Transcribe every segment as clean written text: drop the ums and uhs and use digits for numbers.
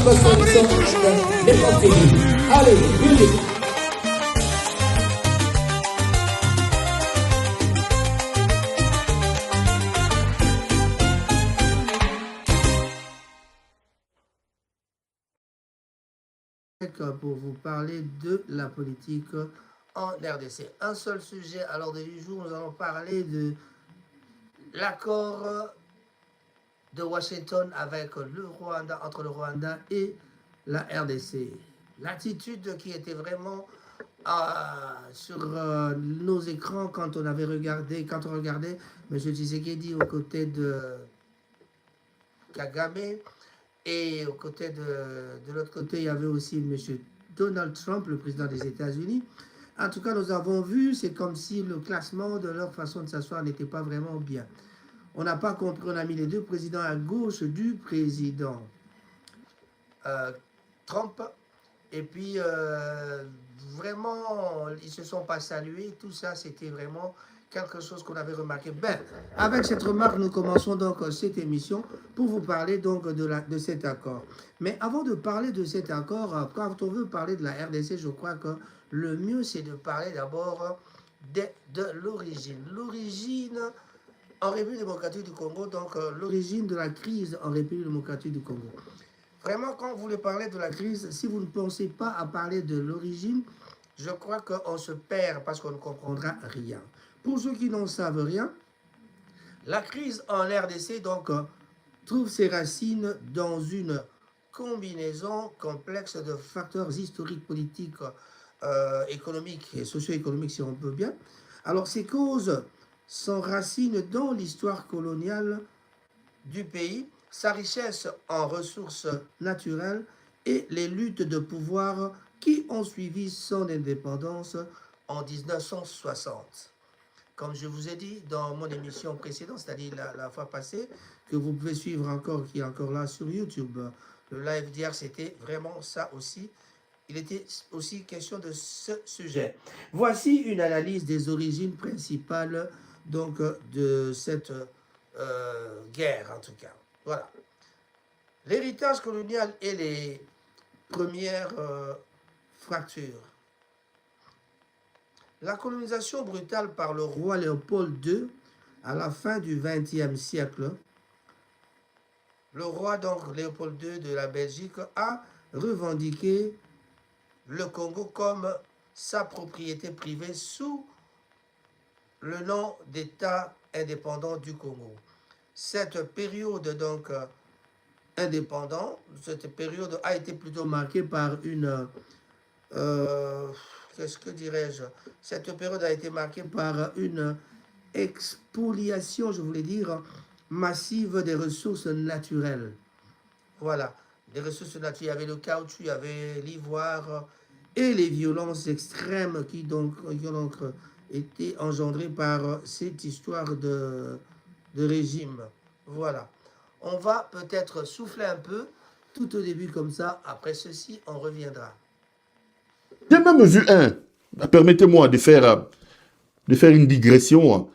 Allez, vite. Pour vous parler de la politique en RDC. Un seul sujet à l'ordre du jour, nous allons parler de l'accord de Washington avec le Rwanda, entre le Rwanda et la RDC. L'attitude qui était vraiment sur nos écrans quand on regardait M. Tshisekedi aux côtés de Kagame, et aux côtés de l'autre côté, il y avait aussi M. Donald Trump, le président des États-Unis. En tout cas, nous avons vu, c'est comme si le classement de leur façon de s'asseoir n'était pas vraiment bien. On n'a pas compris, on a mis les deux présidents à gauche du président Trump. Et puis, vraiment, ils ne se sont pas salués. Tout ça, c'était vraiment quelque chose qu'on avait remarqué. Ben, avec cette remarque, nous commençons donc cette émission pour vous parler donc de cet accord. Mais avant de parler de cet accord, quand on veut parler de la RDC, je crois que le mieux, c'est de parler d'abord de l'origine. L'origine en République démocratique du Congo, donc l'origine de la crise en République démocratique du Congo. Vraiment, quand vous voulez parler de la crise, si vous ne pensez pas à parler de l'origine, je crois qu'on se perd parce qu'on ne comprendra rien. Pour ceux qui n'en savent rien, la crise en RDC donc, trouve ses racines dans une combinaison complexe de facteurs historiques, politiques, économiques et socio-économiques, si on peut bien. Alors, ces causes s'enracinent dans l'histoire coloniale du pays, sa richesse en ressources naturelles et les luttes de pouvoir qui ont suivi son indépendance en 1960. Comme je vous ai dit dans mon émission précédente, c'est-à-dire la fois passée, que vous pouvez suivre encore, qui est encore là sur YouTube. Le live d'hier, c'était vraiment ça aussi. Il était aussi question de ce sujet. Voici une analyse des origines principales donc, de cette guerre, en tout cas. Voilà. L'héritage colonial et les premières fractures. La colonisation brutale par le roi Léopold II à la fin du XXe siècle, le roi donc Léopold II de la Belgique a revendiqué le Congo comme sa propriété privée sous le nom d'État indépendant du Congo. Cette période donc indépendante, cette période a été plutôt marquée par une qu'est-ce que dirais-je? Cette période a été marquée par une expoliation, je voulais dire, massive des ressources naturelles. Voilà, des ressources naturelles. Il y avait le caoutchouc, il y avait l'ivoire et les violences extrêmes qui ont donc été engendrées par cette histoire de régime. Voilà. On va peut-être souffler un peu tout au début comme ça. Après ceci, on reviendra. J'ai même vu un, permettez-moi de faire une digression,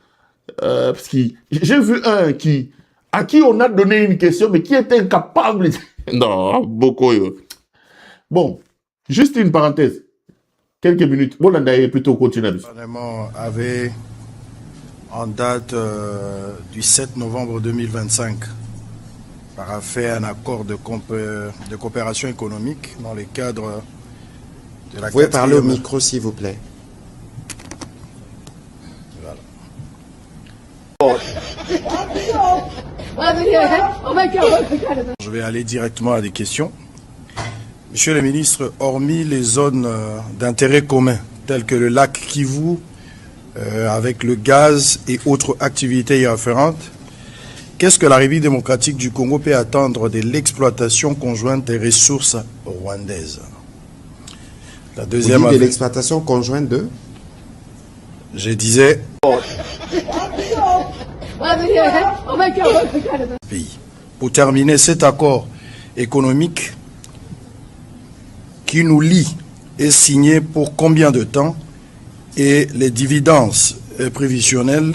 parce que j'ai vu un à qui on a donné une question, mais qui est incapable. Non, beaucoup. Bon, juste une parenthèse, quelques minutes. Bon, on a plutôt continuer. Le Parlement avait, en date du 7 novembre 2025, fait un accord de coopération économique dans le cadre de la... Vous pouvez parler au micro, s'il vous plaît. Voilà. Je vais aller directement à des questions. Monsieur le ministre, hormis les zones d'intérêt commun, telles que le lac Kivu, avec le gaz et autres activités y afférentes, qu'est-ce que la République démocratique du Congo peut attendre de l'exploitation conjointe des ressources rwandaises? La deuxième... Vous dites de l'exploitation conjointe de... Je disais... Pays. Pour terminer, cet accord économique qui nous lie est signé pour combien de temps et les dividendes prévisionnels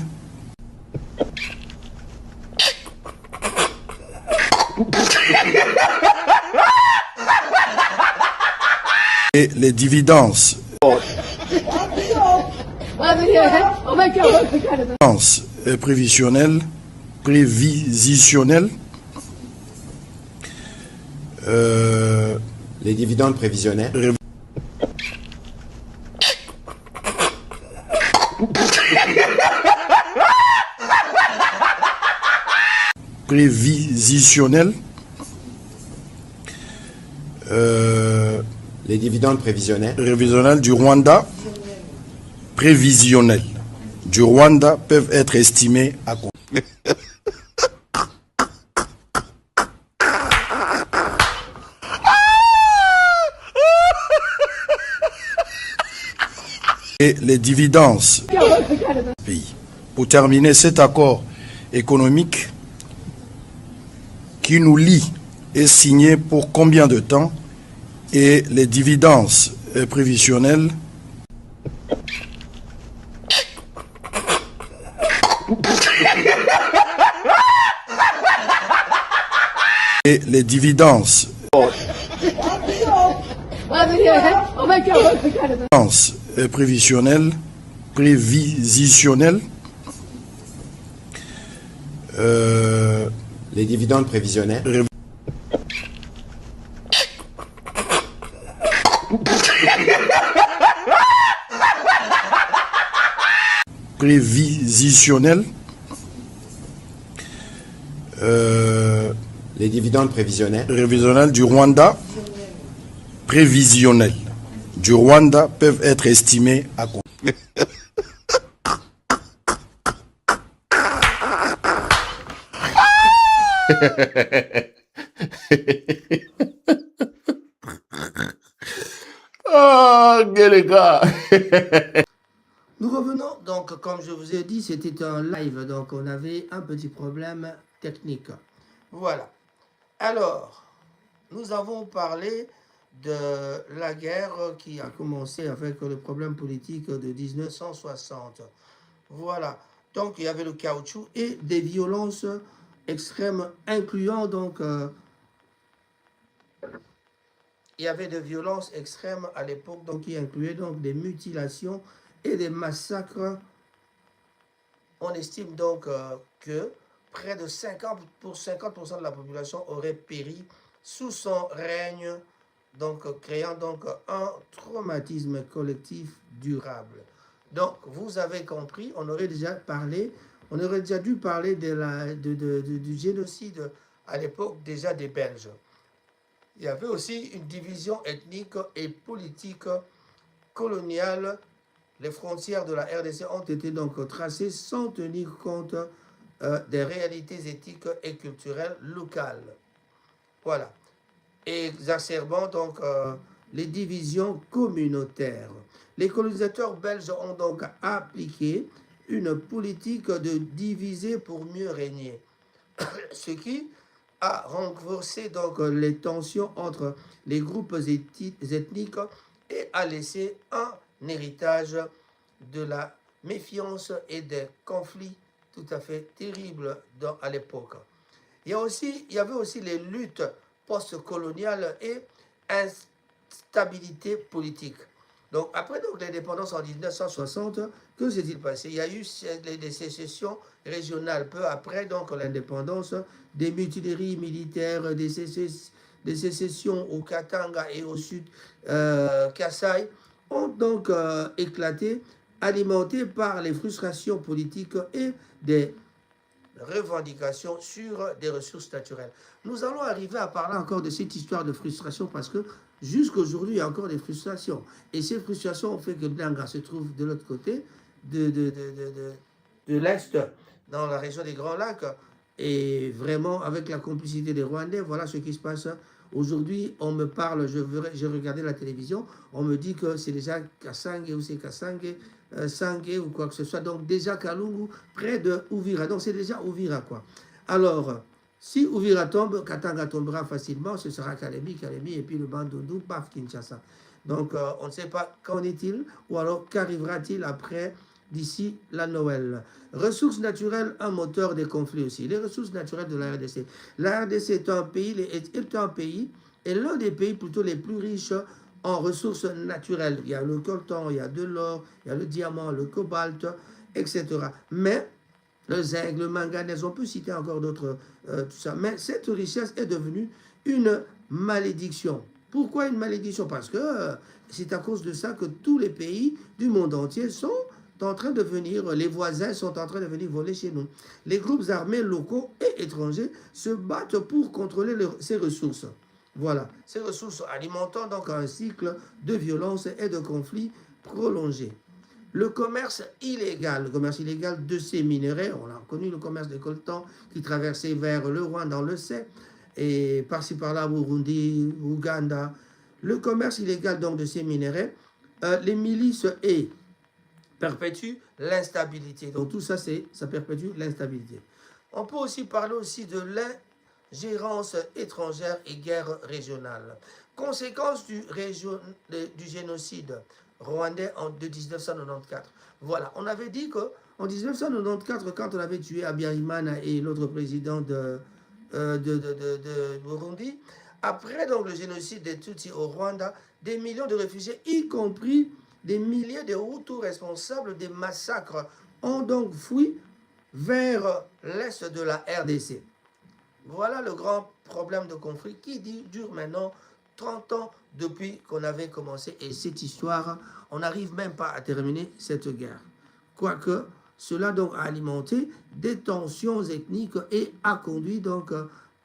et les dividendes prévisionnels, Les dividendes prévisionnels. prévisionnels, Les dividendes prévisionnels. du Rwanda, peuvent être estimés à et les dividendes pays. Pour terminer, cet accord économique qui nous lie est signé pour combien de temps et les dividendes prévisionnels et les dividendes prévisionnels Les dividendes prévisionnels. Les dividendes prévisionnels du Rwanda, peuvent être estimés à Ah, les gars. Nous revenons donc, comme je vous ai dit, c'était un live, donc on avait un petit problème technique. Voilà. Alors, nous avons parlé de la guerre qui a commencé avec le problème politique de 1960. Voilà. Donc, il y avait le caoutchouc et des violences extrêmes, incluant donc... il y avait des violences extrêmes à l'époque, donc qui incluaient donc des mutilations et des massacres. On estime donc que près de 50% de la population aurait péri sous son règne, donc créant donc un traumatisme collectif durable. Donc vous avez compris, on aurait déjà dû parler du génocide à l'époque déjà des Belges. Il y avait aussi une division ethnique et politique coloniale. Les frontières de la RDC ont été donc tracées sans tenir compte des réalités éthiques et culturelles locales. Voilà. Exacerbant donc les divisions communautaires. Les colonisateurs belges ont donc appliqué une politique de diviser pour mieux régner, ce qui a renforcé donc les tensions entre les groupes ethniques et a laissé un héritage de la méfiance et des conflits tout à fait terribles à l'époque. Il y avait aussi les luttes post-coloniales et instabilité politique. Donc après donc, l'indépendance en 1960, que s'est-il passé? Il y a eu des sécessions régionales peu après donc l'indépendance, des mutineries militaires, des sécessions au Katanga et au sud Kasaï ont donc éclaté, alimentées par les frustrations politiques et des revendications sur des ressources naturelles. Nous allons arriver à parler encore de cette histoire de frustration parce que jusqu'à aujourd'hui, il y a encore des frustrations. Et ces frustrations ont fait que Danga se trouve de l'autre côté de l'Est, dans la région des Grands Lacs. Et vraiment, avec la complicité des Rwandais, voilà ce qui se passe. Aujourd'hui, on me parle, j'ai regardé la télévision, on me dit que c'est déjà Kassange ou c'est Kassange, Sangue ou quoi que ce soit. Donc déjà Kalungu, près de Uvira. Donc c'est déjà Uvira, quoi. Alors, si Uvira tombe, Katanga tombera facilement, ce sera Kalemi, et puis le Bandundu, paf, Kinshasa. Donc on ne sait pas qu'en est-il, ou alors qu'arrivera-t-il après, d'ici la Noël. Ressources naturelles, un moteur des conflits aussi. Les ressources naturelles de la RDC. La RDC est un pays, et l'un des pays plutôt les plus riches en ressources naturelles. Il y a le coltan, il y a de l'or, il y a le diamant, le cobalt, etc. Mais le zinc, le manganèse, on peut citer encore d'autres, tout ça. Mais cette richesse est devenue une malédiction. Pourquoi une malédiction? Parce que c'est à cause de ça que tous les pays du monde entier sont en train de venir, les voisins sont en train de venir voler chez nous. Les groupes armés locaux et étrangers se battent pour contrôler ces ressources. Voilà, ces ressources alimentant donc un cycle de violence et de conflits prolongés. Le commerce illégal de ces minerais, on a connu le commerce des coltans qui traversait vers le Rwanda, on le sait, et par-ci par-là, Burundi, Ouganda. Le commerce illégal donc de ces minerais, les milices et perpétuent l'instabilité. Donc tout ça, ça perpétue l'instabilité. On peut aussi parler aussi de l'ingérence étrangère et guerre régionale. Conséquence du génocide rwandais de 1994. Voilà, on avait dit qu'en 1994, quand on avait tué Habyarimana et l'autre président de Burundi, après donc le génocide des Tutsis au Rwanda, des millions de réfugiés, y compris des milliers de Hutus responsables des massacres, ont donc fui vers l'est de la RDC. Voilà le grand problème de conflit qui dure maintenant 30 ans depuis qu'on avait commencé. Et cette histoire, on n'arrive même pas à terminer cette guerre. Quoique, cela donc a alimenté des tensions ethniques et a conduit donc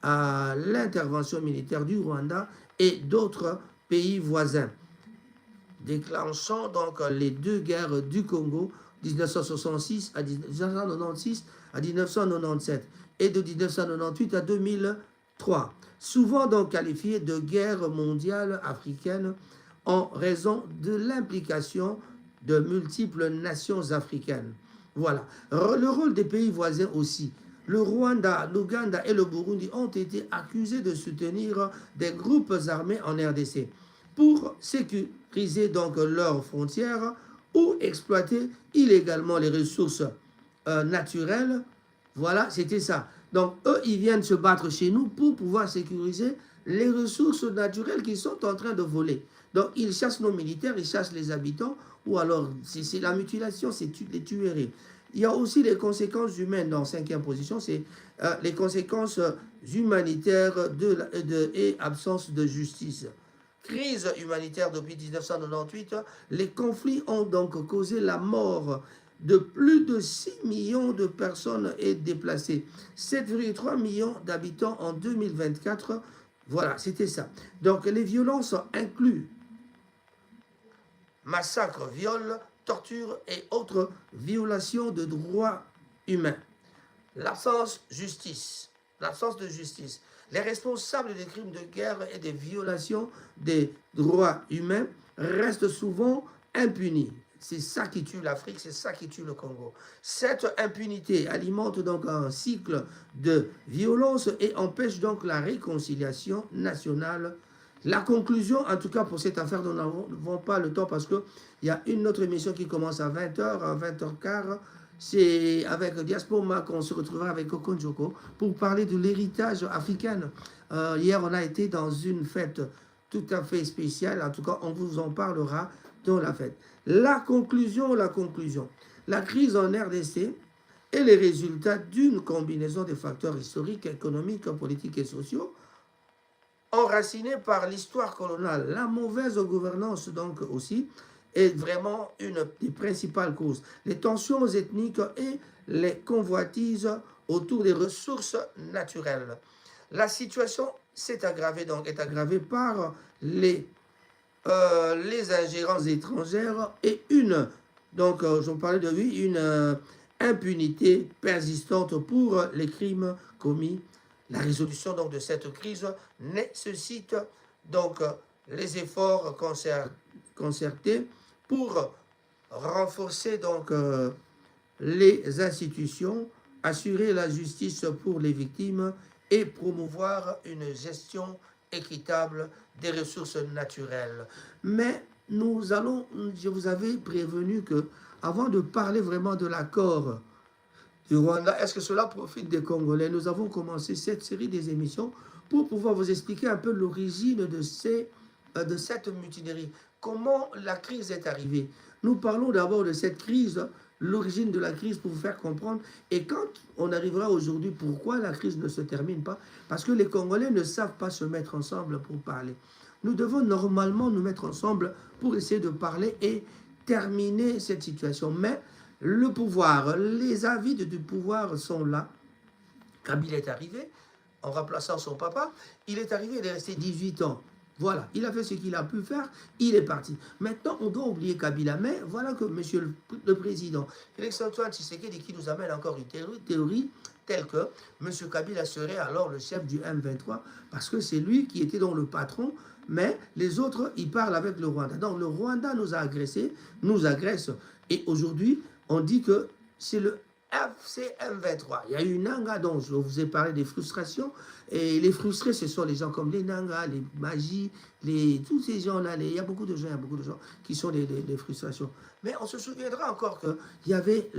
à l'intervention militaire du Rwanda et d'autres pays voisins, déclenchant donc les deux guerres du Congo, 1966 à 1996 à 1997 et de 1998 à 2003, souvent donc qualifiées de guerre mondiale africaine en raison de l'implication de multiples nations africaines. Voilà. Le rôle des pays voisins aussi. Le Rwanda, l'Ouganda et le Burundi ont été accusés de soutenir des groupes armés en RDC pour sécuriser donc leurs frontières ou exploiter illégalement les ressources naturelles. Voilà, c'était ça. Donc, eux, ils viennent se battre chez nous pour pouvoir sécuriser les ressources naturelles qu'ils sont en train de voler. Donc, ils chassent nos militaires, ils chassent les habitants, ou alors, c'est la mutilation, c'est les tueries. Il y a aussi les conséquences humaines dans 5e position, c'est les conséquences humanitaires et absence de justice. Crise humanitaire depuis 1998, les conflits ont donc causé la mort de plus de 6 millions de personnes et déplacées. 7,3 millions d'habitants en 2024. Voilà, c'était ça. Donc les violences incluent massacres, viols, tortures et autres violations de droits humains. L'absence de justice. Les responsables des crimes de guerre et des violations des droits humains restent souvent impunis. C'est ça qui tue l'Afrique, c'est ça qui tue le Congo. Cette impunité alimente donc un cycle de violence et empêche donc la réconciliation nationale. La conclusion, en tout cas pour cette affaire, nous n'avons pas le temps parce qu'il y a une autre émission qui commence à 20h, à 20h15. C'est avec Diaspora qu'on se retrouvera avec Coco Njoko pour parler de l'héritage africain. Hier, on a été dans une fête tout à fait spéciale. En tout cas, on vous en parlera dans la fête. La conclusion. La crise en RDC est le résultat d'une combinaison de facteurs historiques, économiques, politiques et sociaux enracinés par l'histoire coloniale. La mauvaise gouvernance, donc, aussi, est vraiment une des principales causes. Les tensions ethniques et les convoitises autour des ressources naturelles. La situation est aggravée par les ingérences étrangères et une impunité persistante pour les crimes commis. La résolution donc de cette crise nécessite donc les efforts concertés pour renforcer donc les institutions, assurer la justice pour les victimes et promouvoir une gestion équitable des ressources naturelles. Mais je vous avais prévenu que avant de parler vraiment de l'accord du Rwanda, est-ce que cela profite des Congolais? Nous avons commencé cette série des émissions pour pouvoir vous expliquer un peu l'origine de ces de cette mutinerie. Comment la crise est arrivée? Nous parlons d'abord de cette crise, l'origine de la crise pour vous faire comprendre. Et quand on arrivera aujourd'hui, pourquoi la crise ne se termine pas? Parce que les Congolais ne savent pas se mettre ensemble pour parler. Nous devons normalement nous mettre ensemble pour essayer de parler et terminer cette situation. Mais le pouvoir, les avides du pouvoir sont là. Kabila est arrivé en remplaçant son papa. Il est arrivé, il est resté 18 ans. Voilà, il a fait ce qu'il a pu faire, il est parti. Maintenant, on doit oublier Kabila, mais voilà que monsieur le président, Félix Antoine Tshisekedi, qui nous amène encore une théorie telle que monsieur Kabila serait alors le chef du M23, parce que c'est lui qui était donc le patron, mais les autres, ils parlent avec le Rwanda. Donc le Rwanda nous a agressés, nous agresse, et aujourd'hui, on dit que c'est le FCM23. Il y a eu Nanga dont je vous ai parlé des frustrations. Et les frustrés, ce sont les gens comme les Nanga, les Magie, tous ces gens-là. Il y a beaucoup de gens qui sont des frustrations. Mais on se souviendra encore qu'il y avait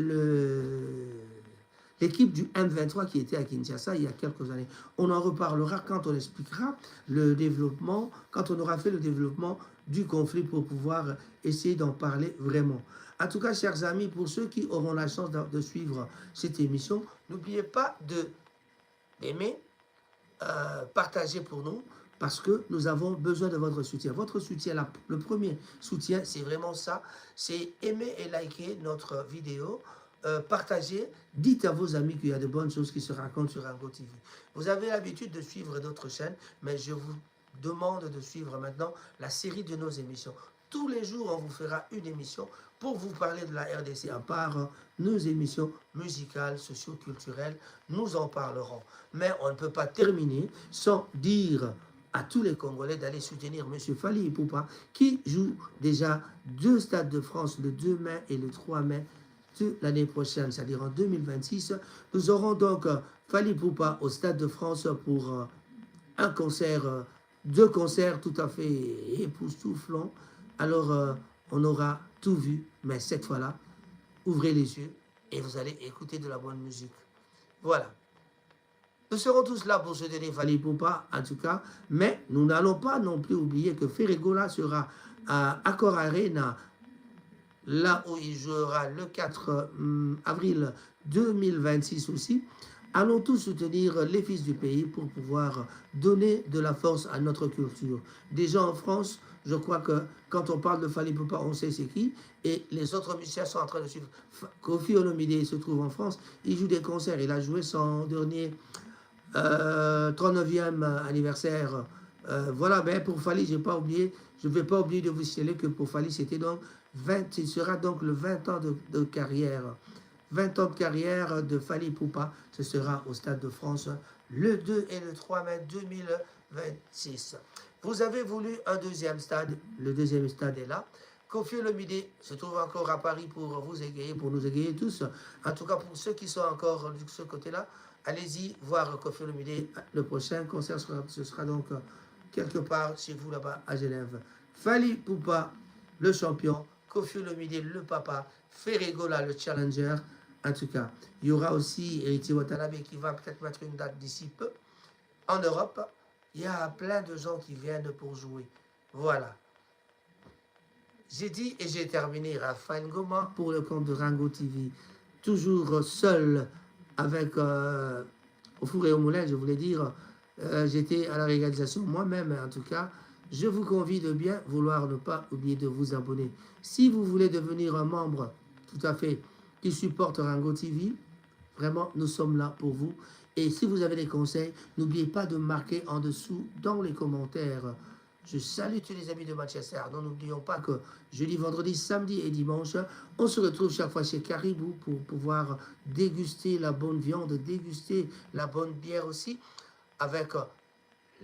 l'équipe du M23 qui était à Kinshasa il y a quelques années. On en reparlera quand on expliquera le développement, quand on aura fait le développement du conflit pour pouvoir essayer d'en parler vraiment. En tout cas, chers amis, pour ceux qui auront la chance de suivre cette émission, n'oubliez pas d'aimer, partager pour nous, parce que nous avons besoin de votre soutien. Votre soutien, le premier soutien, c'est vraiment ça, c'est aimer et liker notre vidéo, partagez, dites à vos amis qu'il y a de bonnes choses qui se racontent sur Rango TV. Vous avez l'habitude de suivre d'autres chaînes, mais je vous demande de suivre maintenant la série de nos émissions. Tous les jours, on vous fera une émission pour vous parler de la RDC. À part nos émissions musicales, socio-culturelles, nous en parlerons. Mais on ne peut pas terminer sans dire à tous les Congolais d'aller soutenir M. Fally Ipupa, qui joue déjà 2 Stades de France, le 2 mai et le 3 mai de l'année prochaine, c'est-à-dire en 2026. Nous aurons donc Fally Ipupa au Stade de France pour un concert, 2 concerts tout à fait époustouflants. Alors, on aura tout vu, mais cette fois-là, ouvrez les yeux et vous allez écouter de la bonne musique. Voilà. Nous serons tous là pour soutenir Fally Ipupa, en tout cas, mais nous n'allons pas non plus oublier que Ferregola sera à Accor Arena, là où il jouera le 4 avril 2026 aussi. Allons tous soutenir les fils du pays pour pouvoir donner de la force à notre culture. Déjà en France, je crois que quand on parle de Fally Ipupa, on sait c'est qui. Et les autres musiciens sont en train de suivre. Koffi Olomide se trouve en France. Il joue des concerts. Il a joué son dernier 39e anniversaire. Voilà, mais pour Fally, je ne vais pas oublier de vous signaler que pour Fally, c'était donc il sera donc le 20 ans de carrière. 20 ans de carrière de Fally Ipupa, ce sera au Stade de France le 2 et le 3 mai 2026. Vous avez voulu un deuxième stade, le deuxième stade est là. Koffi Olomide se trouve encore à Paris pour vous égayer, pour nous égayer tous. En tout cas, pour ceux qui sont encore de ce côté-là, allez-y voir Koffi Olomide. Le prochain concert, ce sera donc quelque part chez vous là-bas à Genève. Fally Ipupa, le champion. Koffi Olomide, le papa. Ferregola, le challenger. En tout cas, il y aura aussi Héritier Watanabe qui va peut-être mettre une date d'ici peu. En Europe, il y a plein de gens qui viennent pour jouer. Voilà. J'ai dit et j'ai terminé. Raphaël Ngoma pour le compte de Rango TV. Toujours seul avec au four et au moulin, je voulais dire. J'étais à la réalisation moi-même, en tout cas. Je vous convie de bien vouloir ne pas oublier de vous abonner. Si vous voulez devenir un membre, tout à fait, qui supporte Rango TV, vraiment, nous sommes là pour vous. Et si vous avez des conseils, n'oubliez pas de marquer en dessous dans les commentaires. Je salue tous les amis de Manchester. Non, n'oublions pas que jeudi, vendredi, samedi et dimanche, on se retrouve chaque fois chez Caribou pour pouvoir déguster la bonne viande, déguster la bonne bière aussi, avec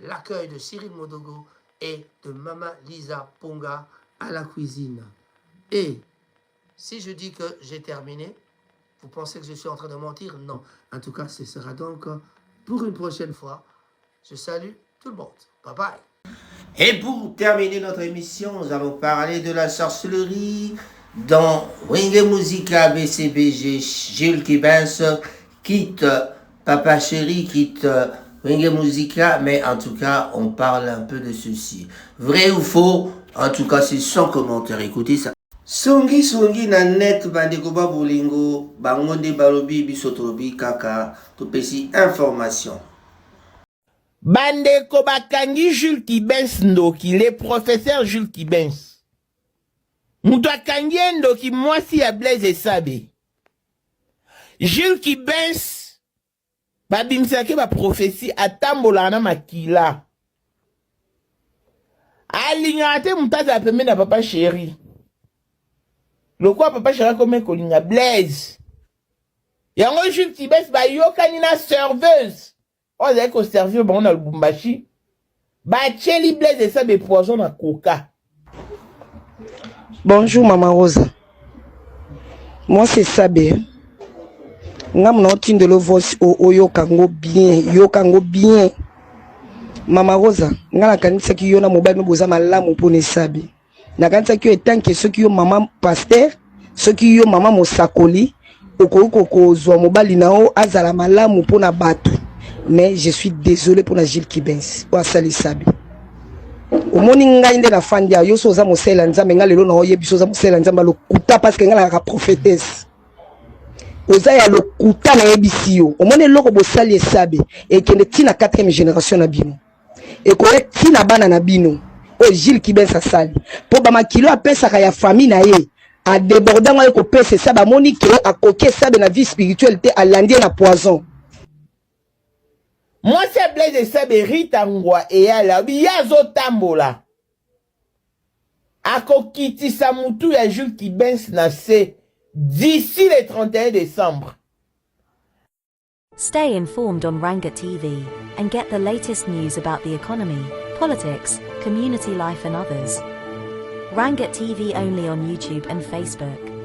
l'accueil de Cyril Modogo et de Mama Lisa Ponga à la cuisine. Et si je dis que j'ai terminé, vous pensez que je suis en train de mentir? Non. En tout cas, ce sera donc pour une prochaine fois. Je salue tout le monde. Bye bye. Et pour terminer notre émission, nous allons parler de la sorcellerie dans Wenge Musica BCBG. Gilles Kibens quitte Papa Chéri, quitte Ringue Musica, mais en tout cas, on parle un peu de ceci. Vrai ou faux? En tout cas, c'est sans commentaire. Écoutez ça. Songi na net bandeko ba bolingo bangonde balobi bisotrobi kaka topesi information. Bandeko bakangi Jules Kibens Ndoki, le professeur Jules Kibens. Mutu akangi Ndoki mwasi ya Blaise Esabe. Jules Kibens babimisaki ba prophétie atambola na makila. Alinga te mutaza apeme na papa chéri. Le quoi papa chéri comme kolinga Blaise. Yango Jules Kibens ba yokani na serveuse. On dirait qu'au service bon na Lubumbashi. Ba cheli Blaise Esabe poison na coca. Bonjour Maman Rosa. Moi c'est Sabé. Ngam na otinde le voice o yokango bien. Maman Rosa, ngala kanisa ki yo na mobile no boza malamu pone Sabé. Na kanisa ki etant que ceux qui yo maman pasteur, ceux qui yo maman mosakoli, okoko zwa mobile nao azala malamu pona batu. Mais je suis désolé pour la Gilles Kibens. Ou Asali Sabi. Au moninga inde na fandia yo soza mosela nzambe ngalelo na oyebi soza mosela nzamba lo kuta parce que ngala ka prophétesse. Oza ya lo kuta na yebisi yo. Au moni loko bosali Sabi et kende tina 4e génération na bino. Et ko tina bana na bino. O Gilles Kibens asali. Po ba makilo apesa ka ya famille na ye. A débordant ko pesa ça ba moni ke akoke Sabi na vie spirituelle te alandi na poison. Moi c'est Blaise Esabe ritangwa et ala biyazo tambola. Akokitisa mutu ya Jules Kibens na se d'ici le 31 décembre. Stay informed on Ranga TV and get the latest news about the economy, politics, community life and others. Ranga TV only on YouTube and Facebook.